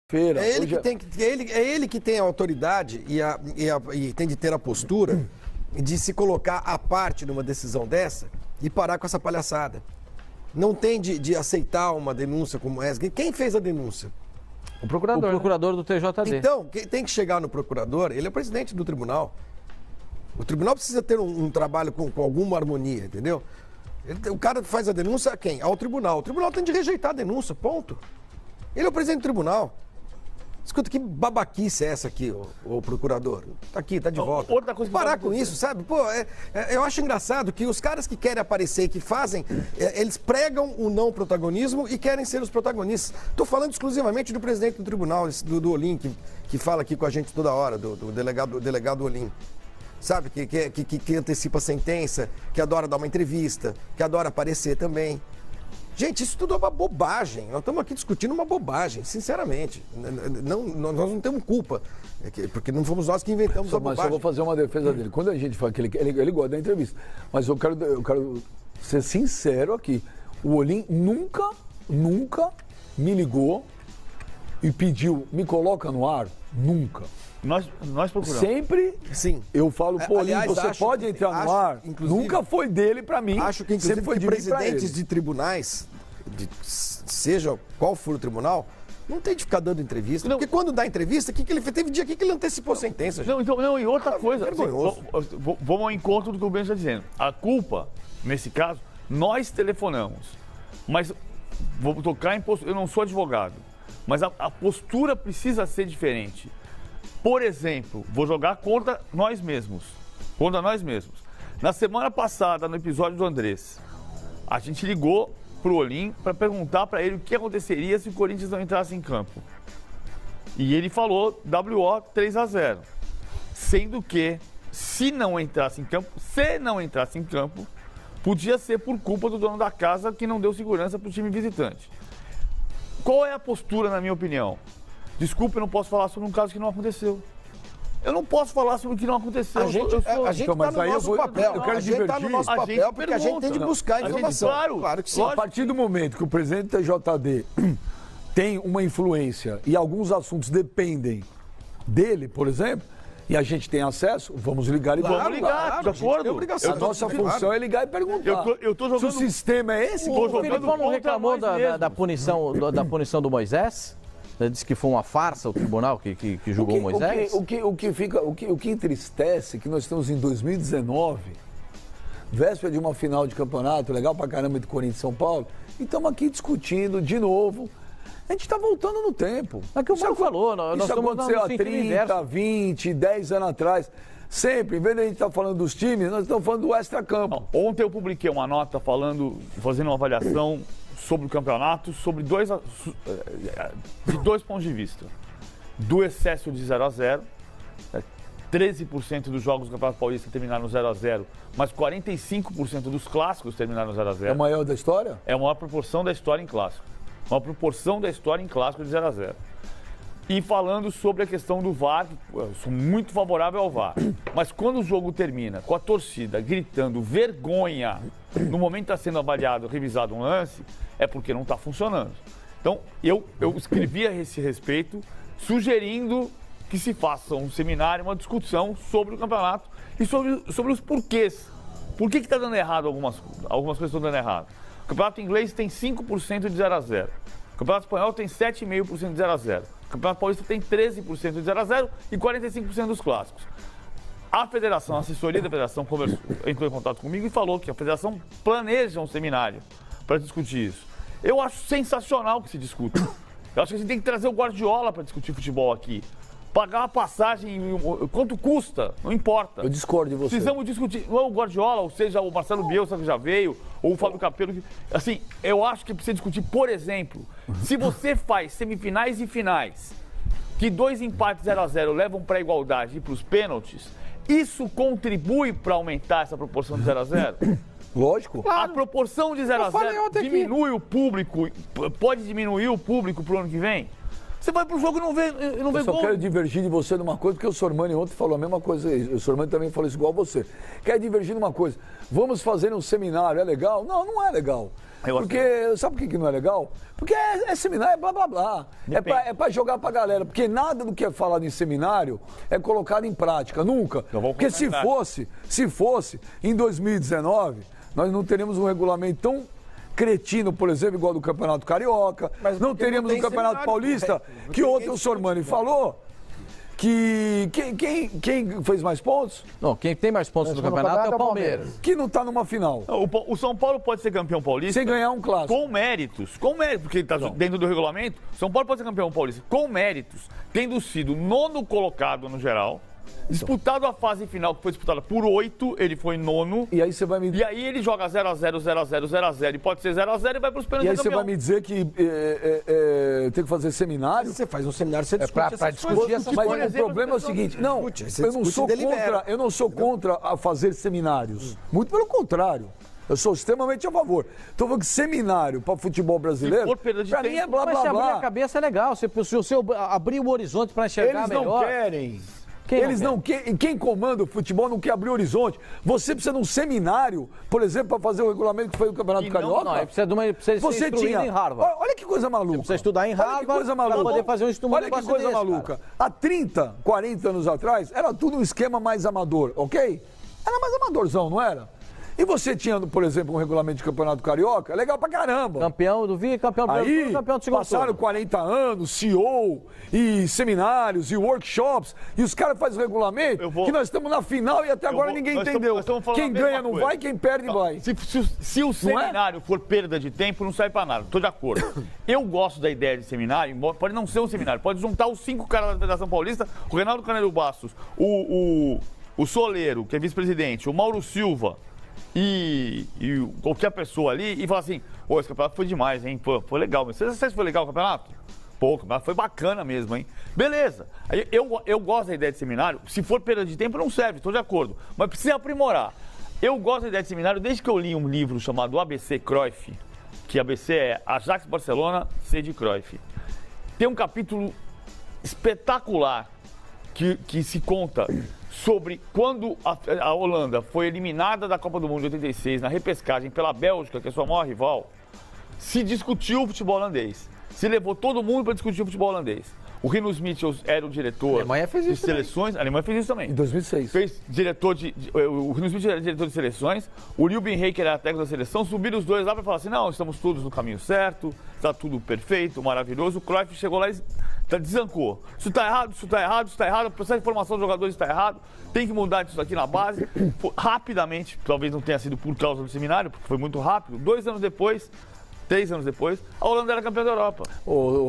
feira. É ele que tem a autoridade e tem de ter a postura de se colocar à parte numa decisão dessa e parar com essa palhaçada. Não tem de aceitar uma denúncia como essa. Quem fez a denúncia? O procurador do TJD. Então, quem tem que chegar no procurador, ele é o presidente do tribunal. O tribunal precisa ter um trabalho com alguma harmonia, entendeu? O cara faz a denúncia a quem? Ao tribunal. O tribunal tem de rejeitar a denúncia, ponto. Ele é o presidente do tribunal. Escuta, que babaquice é essa aqui, o procurador? Tá aqui, tá de volta. Outra coisa que parar com isso, sabe? Pô, eu acho engraçado que os caras que querem aparecer, que fazem, eles pregam o não protagonismo e querem ser os protagonistas. Tô falando exclusivamente do presidente do tribunal, do Olim, que fala aqui com a gente toda hora, do delegado Olim. Sabe? Que antecipa a sentença, que adora dar uma entrevista, que adora aparecer também. Gente, isso tudo é uma bobagem. Nós estamos aqui discutindo uma bobagem, sinceramente. Nós não temos culpa, porque não fomos nós que inventamos a bobagem. Mas eu vou fazer uma defesa dele. Quando a gente fala que ele gosta da entrevista, mas eu quero ser sincero aqui. O Olim nunca me ligou e pediu, me coloca no ar. Nunca. Nós procuramos. Sempre, sim. Eu falo, pô, Olim, você pode entrar no ar. Nunca foi dele pra mim. Acho que, inclusive, foi de presidentes de tribunais, seja qual for o tribunal, não tem de ficar dando entrevista. Não. Porque quando dá entrevista, que ele teve dia aqui que ele antecipou a sentença. Não, e outra coisa. Vamos ao encontro do que o Ben está dizendo. A culpa, nesse caso, nós telefonamos. Mas, vou tocar em postura. Eu não sou advogado. Mas a postura precisa ser diferente. Por exemplo, vou jogar contra nós mesmos. Na semana passada, no episódio do Andrés, a gente ligou pro Olim para perguntar para ele o que aconteceria se o Corinthians não entrasse em campo. E ele falou WO 3-0. Sendo que, se não entrasse em campo, podia ser por culpa do dono da casa que não deu segurança pro time visitante. Qual é a postura, na minha opinião? Desculpa, eu não posso falar sobre um caso que não aconteceu. Eu não posso falar sobre o que não aconteceu. A gente está no nosso papel. A gente está no nosso papel porque a gente tem de buscar informação. Claro que sim. A partir do momento que o presidente da TJD tem uma influência e alguns assuntos dependem dele, por exemplo, e a gente tem acesso, vamos ligar e vamos ligar, de acordo. A nossa função é ligar e perguntar. Eu tô jogando... Se o sistema é esse, o Filipão não reclamou da punição do Moisés? Disse que foi uma farsa o tribunal que julgou Moisés? O que entristece é que nós estamos em 2019, véspera de uma final de campeonato, legal pra caramba, de Corinthians e São Paulo, e estamos aqui discutindo de novo. A gente está voltando no tempo. É que o Mano falou, nós isso estamos aconteceu há 30, 20, 10 anos atrás. Sempre, em vez de a gente estar falando dos times, nós estamos falando do extracampo. Ontem eu publiquei uma nota fazendo uma avaliação sobre o campeonato, de dois pontos de vista. Do excesso de 0-0, 13% dos jogos do Campeonato Paulista terminaram 0-0, mas 45% dos clássicos terminaram 0-0. É a maior da história? É a maior proporção da história em clássico. Uma proporção da história em clássico de 0-0. E falando sobre a questão do VAR, eu sou muito favorável ao VAR, mas quando o jogo termina com a torcida gritando vergonha no momento que está sendo avaliado, revisado um lance, é porque não está funcionando. Então, eu escrevi a esse respeito, sugerindo que se faça um seminário, uma discussão sobre o campeonato e sobre os porquês. Por que está dando errado algumas coisas estão dando errado? O campeonato inglês tem 5% de 0-0. O campeonato espanhol tem 7,5% de 0-0. O campeonato paulista tem 13% de 0-0 e 45% dos clássicos. A assessoria da federação entrou em contato comigo e falou que a federação planeja um seminário para discutir isso. Eu acho sensacional que se discuta. Eu acho que a gente tem que trazer o Guardiola para discutir futebol aqui. Pagar uma passagem, quanto custa, não importa. Eu discordo de você. Precisamos discutir, não é o Guardiola, ou seja, o Marcelo Bielsa que já veio, ou o Fábio Capello. Assim, eu acho que precisa discutir, por exemplo, se você faz semifinais e finais, que 2 empates 0-0 levam para a igualdade e para os pênaltis, isso contribui para aumentar essa proporção de 0-0? Lógico. Claro. A proporção de 0-0 diminui o público, pode diminuir o público para o ano que vem? Você vai pro jogo e não vê gol. Eu só quero divergir de você numa coisa, porque o Sormani ontem falou a mesma coisa. O Sormani também falou isso igual a você. Quero divergir numa coisa. Vamos fazer um seminário, é legal? Não, não é legal. Porque, sabe por que não é legal? Porque é seminário, é blá blá blá. É pra jogar pra galera. Porque nada do que é falado em seminário é colocado em prática, nunca. Porque se fosse, em 2019, nós não teríamos um regulamento tão cretino, por exemplo, igual do Campeonato Carioca. Mas não teríamos um Campeonato Paulista, que ontem o Sormani falou. Que quem fez mais pontos? Não, quem tem mais pontos no campeonato é o Palmeiras. Que não está numa final. O São Paulo pode ser campeão paulista sem ganhar um clássico. Com méritos, porque está dentro do regulamento. São Paulo pode ser campeão paulista com méritos, tendo sido 9º colocado no geral. Disputado a fase final, que foi disputada por 8, ele foi 9º. E aí você vai me... E aí ele joga 0x0, 0x0, 0x0. E pode ser 0x0 e vai para os pênaltis. E aí você vai me dizer que tem que fazer seminário? Você faz um seminário, você discute pra discutir essas coisas. Mas o problema é o seguinte, eu não sou contra a fazer seminários. Muito pelo contrário. Eu sou extremamente a favor. Estou falando que seminário para futebol brasileiro, para mim é blá, blá, blá. Mas se abrir a cabeça é legal. Se você abrir o horizonte para enxergar melhor... Eles não querem... Eles não querem. Quem comanda o futebol não quer abrir horizonte. Você precisa de um seminário, por exemplo, para fazer o regulamento que foi do Campeonato Carioca. Não, precisa ser instruído em Harvard. Olha que coisa maluca. Você precisa estudar em Harvard para poder fazer um estudo. Olha que coisa maluca. Há 30, 40 anos atrás, era tudo um esquema mais amador, ok? Era mais amadorzão, não era? E você tinha, por exemplo, um regulamento de Campeonato Carioca, legal pra caramba. Campeão do campeão do Aí, campeão do segundo passaram turno. 40 anos, CEO, e seminários, e workshops, e os caras fazem regulamento que nós estamos na final e até agora ninguém entendeu. Quem ganha não vai, quem perde vai. Se o seminário for perda de tempo, não serve pra nada. Tô de acordo. Eu gosto da ideia de seminário, pode não ser um seminário, pode juntar os 5 caras da Federação Paulista, o Reinaldo Canelo Bastos, o Soleiro, que é vice-presidente, o Mauro Silva, e qualquer pessoa ali e falar assim, esse campeonato foi demais, hein? Foi legal. Mas você sabe se foi legal o campeonato? Pô, o campeonato foi bacana mesmo, hein? Beleza. Aí, eu gosto da ideia de seminário. Se for perda de tempo, não serve, estou de acordo. Mas precisa aprimorar. Eu gosto da ideia de seminário desde que eu li um livro chamado ABC Cruyff, que ABC é Ajax Barcelona, C de Cruyff. Tem um capítulo espetacular que se conta sobre quando a Holanda foi eliminada da Copa do Mundo de 86 na repescagem pela Bélgica, que é sua maior rival, se discutiu o futebol holandês. Se levou todo mundo para discutir o futebol holandês. O Rinus Michels era o diretor de seleções. A Alemanha fez isso também. Em 2006. Fez diretor o Rinus Michels era diretor de seleções. O Liu Binhaker era técnico da seleção. Subiram os dois lá para falar assim, não, estamos todos no caminho certo, está tudo perfeito, maravilhoso. O Cruyff chegou lá e desancou. Isso está errado, isso está errado, isso está errado. O processo de formação dos jogadores está errado. Tem que mudar isso aqui na base. Rapidamente, talvez não tenha sido por causa do seminário, porque foi muito rápido. 2 anos depois... 3 anos depois, a Holanda era campeã da Europa.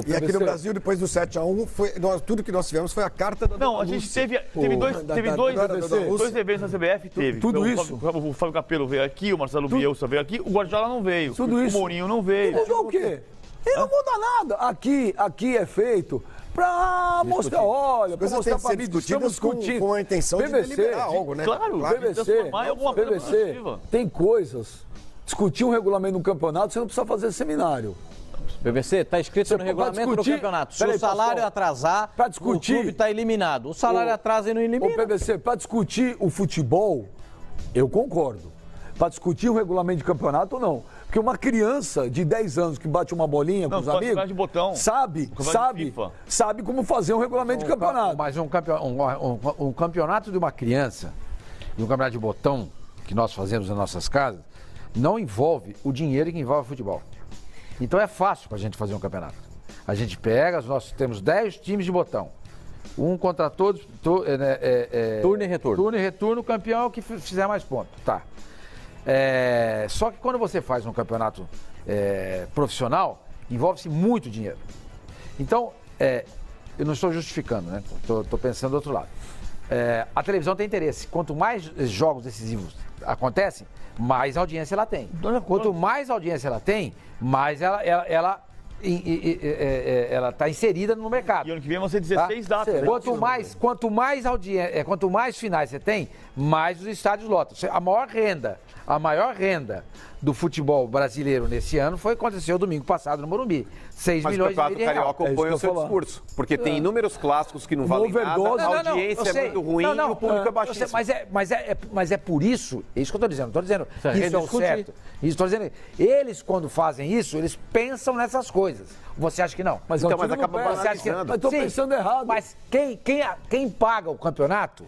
E aqui no Brasil, depois do 7x1, tudo que nós tivemos foi a carta da... Não, a gente teve dois eventos na CBF, teve. Tudo isso. O Fábio Capello veio aqui, o Marcelo Bielsa veio aqui, o Guardiola não veio. Tudo isso. O Mourinho não veio. Mudou o quê? E não muda nada. Aqui é feito para mostrar, olha, para mostrar para mim, estamos discutindo. Com a intenção de deliberar algo, né? Claro, PVC, tem coisas... Discutir um regulamento no campeonato, você não precisa fazer seminário. PVC, está escrito no regulamento do campeonato. Se o salário atrasar, o clube está eliminado. O salário atrasa e não elimina. O PVC, para discutir o futebol, eu concordo. Para discutir o regulamento de campeonato, não. Porque uma criança de 10 anos que bate uma bolinha com os amigos, de botão. sabe como fazer um regulamento de campeonato. Mas um campeonato de uma criança, e um campeonato de botão, que nós fazemos nas nossas casas, não envolve o dinheiro que envolve o futebol. Então é fácil para a gente fazer um campeonato. A gente pega, nós temos 10 times de botão. Um contra todos, turno e retorno. Turno e retorno, o campeão é o que fizer mais pontos. Tá. Só que quando você faz um campeonato profissional, envolve-se muito dinheiro. Então, eu não estou justificando, né? Estou pensando do outro lado. A televisão tem interesse. Quanto mais jogos decisivos acontecem, mais audiência ela tem. Quanto mais audiência ela tem, mais ela ela está inserida no mercado. E ano que vem vão ser 16 datas. Né? Quanto mais finais você tem, mais os estádios lotam. A maior renda do futebol brasileiro nesse ano aconteceu domingo passado no Morumbi. 6 Mas milhões o Campeonato de reais. Carioca opõe o seu discurso. Porque tem inúmeros clássicos que não valem nada, a audiência é muito ruim e o público é baixíssimo. Mas é por isso, é isso que eu estou dizendo. Não estou dizendo que isso é o certo. Isso estou dizendo. Eles, quando fazem isso, eles pensam nessas coisas. Você acha que não? Mas então, mas acaba banalizando. Mas estou pensando errado. Mas quem paga o campeonato,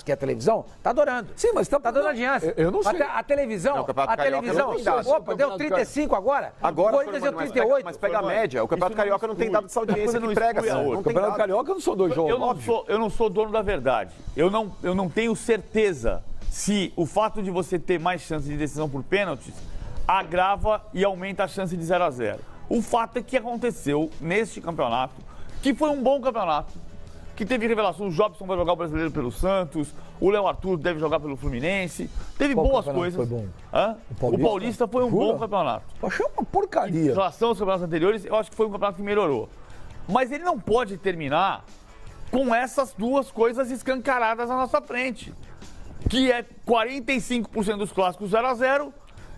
que é a televisão, tá adorando. Sim, mas tá dando audiência. Eu não sei. A televisão, opa, deu 35 agora. Agora, o Corinthians deu 38. mas pega a média. O Campeonato Carioca não tem dado essa audiência que prega. O Campeonato Carioca não são 2 jogos. Eu não sou dono da verdade. Eu não tenho certeza se o fato de você ter mais chance de decisão por pênaltis agrava e aumenta a chance de 0-0. O fato é que aconteceu neste campeonato, que foi um bom campeonato, que teve revelação, o Jobson vai jogar o Brasileiro pelo Santos, o Léo Arthur deve jogar pelo Fluminense, teve boas coisas. Foi bom? O Paulista foi um bom campeonato. Eu achei uma porcaria. Em relação aos campeonatos anteriores, eu acho que foi um campeonato que melhorou. Mas ele não pode terminar com essas duas coisas escancaradas na nossa frente, que é 45% dos clássicos 0-0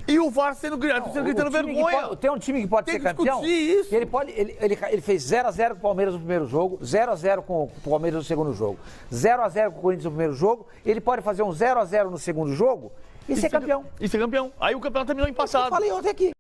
e o VAR sendo gritando vergonha. Tem um time que pode ser campeão. Isso. Ele fez 0-0 com o Palmeiras no primeiro jogo, 0-0 com o Palmeiras no segundo jogo, 0-0 com o Corinthians no primeiro jogo. Ele pode fazer um 0-0 no segundo jogo e ser campeão. E ser campeão. Aí o campeonato terminou empatado. Eu falei ontem aqui.